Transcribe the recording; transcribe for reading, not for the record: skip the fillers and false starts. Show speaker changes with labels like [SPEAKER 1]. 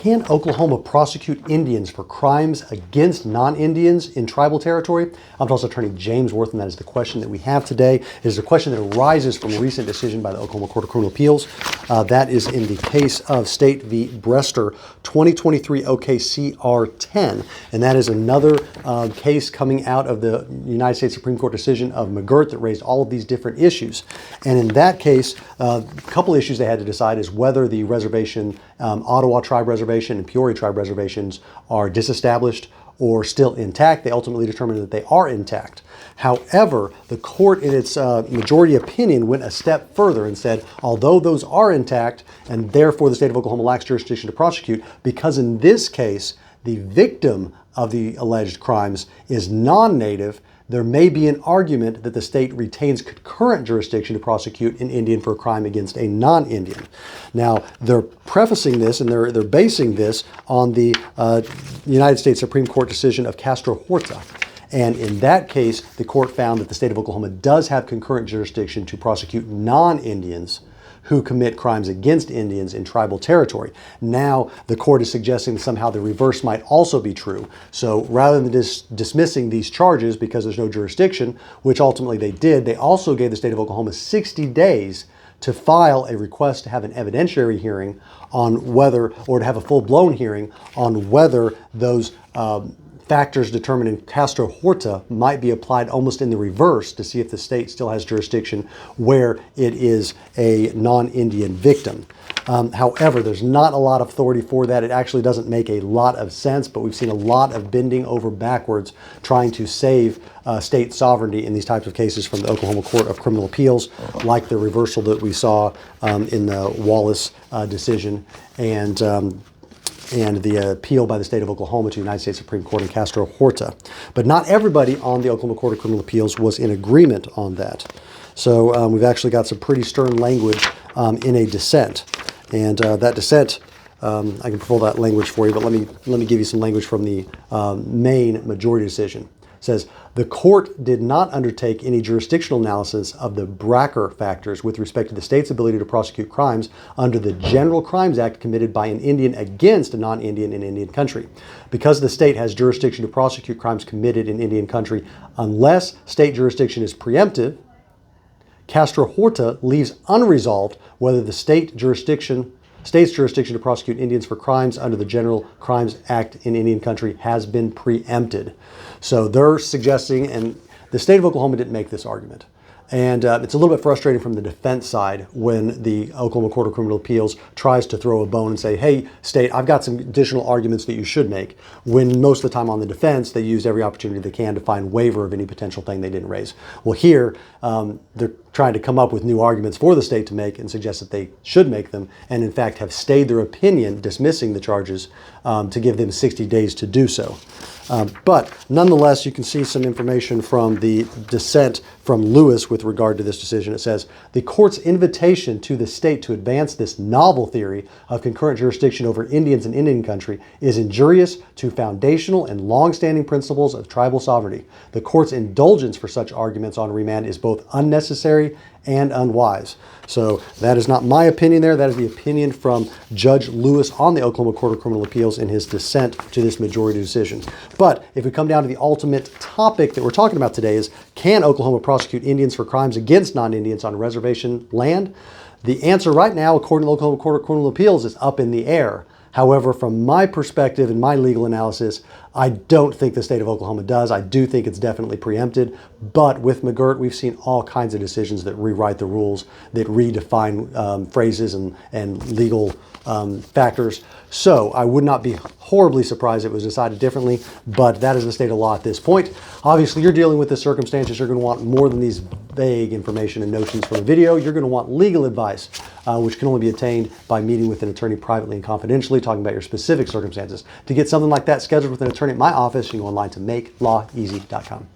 [SPEAKER 1] Can Oklahoma prosecute Indians for crimes against non-Indians in tribal territory? I'm Tulsa Attorney James Wirth, and that is the question that we have today. It is a question that arises from a recent decision by the Oklahoma Court of Criminal Appeals. That is in the case of State v. Brester, 2023 OKCR 10. And that is another case coming out of the United States Supreme Court decision of McGirt that raised all of these different issues. And in that case, a couple issues they had to decide is whether the reservation, Ottawa tribe reservation and Peoria tribe reservations are disestablished or still intact. They ultimately determined that they are intact. However, the court in its majority opinion went a step further and said, although those are intact and therefore the state of Oklahoma lacks jurisdiction to prosecute, because in this case, the victim of the alleged crimes is non-native, there may be an argument that the state retains concurrent jurisdiction to prosecute an Indian for a crime against a non-Indian. Now, they're prefacing this and they're basing this on the United States Supreme Court decision of Castro-Horta. And in that case, the court found that the state of Oklahoma does have concurrent jurisdiction to prosecute non-Indians who commit crimes against Indians in tribal territory. Now, the court is suggesting that somehow the reverse might also be true. So rather than dismissing these charges because there's no jurisdiction, which ultimately they did, they also gave the state of Oklahoma 60 days to file a request to have an evidentiary hearing on whether, or to have a full-blown hearing on whether those factors determined in Castro-Horta might be applied almost in the reverse to see if the state still has jurisdiction where it is a non-Indian victim. However, there's not a lot of authority for that. It actually doesn't make a lot of sense, but we've seen a lot of bending over backwards trying to save state sovereignty in these types of cases from the Oklahoma Court of Criminal Appeals, like the reversal that we saw in the Wallace decision and the appeal by the state of Oklahoma to the United States Supreme Court in Castro-Horta. But not everybody on the Oklahoma Court of Criminal Appeals was in agreement on that. So we've actually got some pretty stern language in a dissent. And that dissent, I can pull that language for you, but let me give you some language from the main majority decision. It says, the court did not undertake any jurisdictional analysis of the Bracker factors with respect to the state's ability to prosecute crimes under the General Crimes Act committed by an Indian against a non-Indian in Indian country. Because the state has jurisdiction to prosecute crimes committed in Indian country, unless state jurisdiction is preemptive, Castro-Horta leaves unresolved whether the state's jurisdiction to prosecute Indians for crimes under the General Crimes Act in Indian country has been preempted. So they're suggesting, and the state of Oklahoma didn't make this argument. And it's a little bit frustrating from the defense side when the Oklahoma Court of Criminal Appeals tries to throw a bone and say, hey, state, I've got some additional arguments that you should make, when most of the time on the defense, they use every opportunity they can to find waiver of any potential thing they didn't raise. Well, here, they're trying to come up with new arguments for the state to make and suggest that they should make them, and in fact have stayed their opinion dismissing the charges to give them 60 days to do so. But nonetheless, you can see some information from the dissent from Lewis with regard to this decision. It says, the court's invitation to the state to advance this novel theory of concurrent jurisdiction over Indians in Indian country is injurious to foundational and long-standing principles of tribal sovereignty. The court's indulgence for such arguments on remand is both unnecessary and unwise. So that is not my opinion there. That is the opinion from Judge Lewis on the Oklahoma Court of Criminal Appeals in his dissent to this majority decision. But if we come down to the ultimate topic that we're talking about today is, can Oklahoma prosecute Indians for crimes against non-Indians on reservation land? The answer right now, according to the Oklahoma Court of Criminal Appeals, is up in the air. However, from my perspective and my legal analysis, I don't think the state of Oklahoma does. I do think it's definitely preempted. But with McGirt, we've seen all kinds of decisions that rewrite the rules, that redefine phrases and legal factors. So I would not be horribly surprised if it was decided differently, but that is the state of law at this point. Obviously, you're dealing with the circumstances. You're going to want more than these vague information and notions from a video. You're going to want legal advice, which can only be attained by meeting with an attorney privately and confidentially, talking about your specific circumstances. To get something like that scheduled with an attorney at my office, you can go online to makelaweasy.com.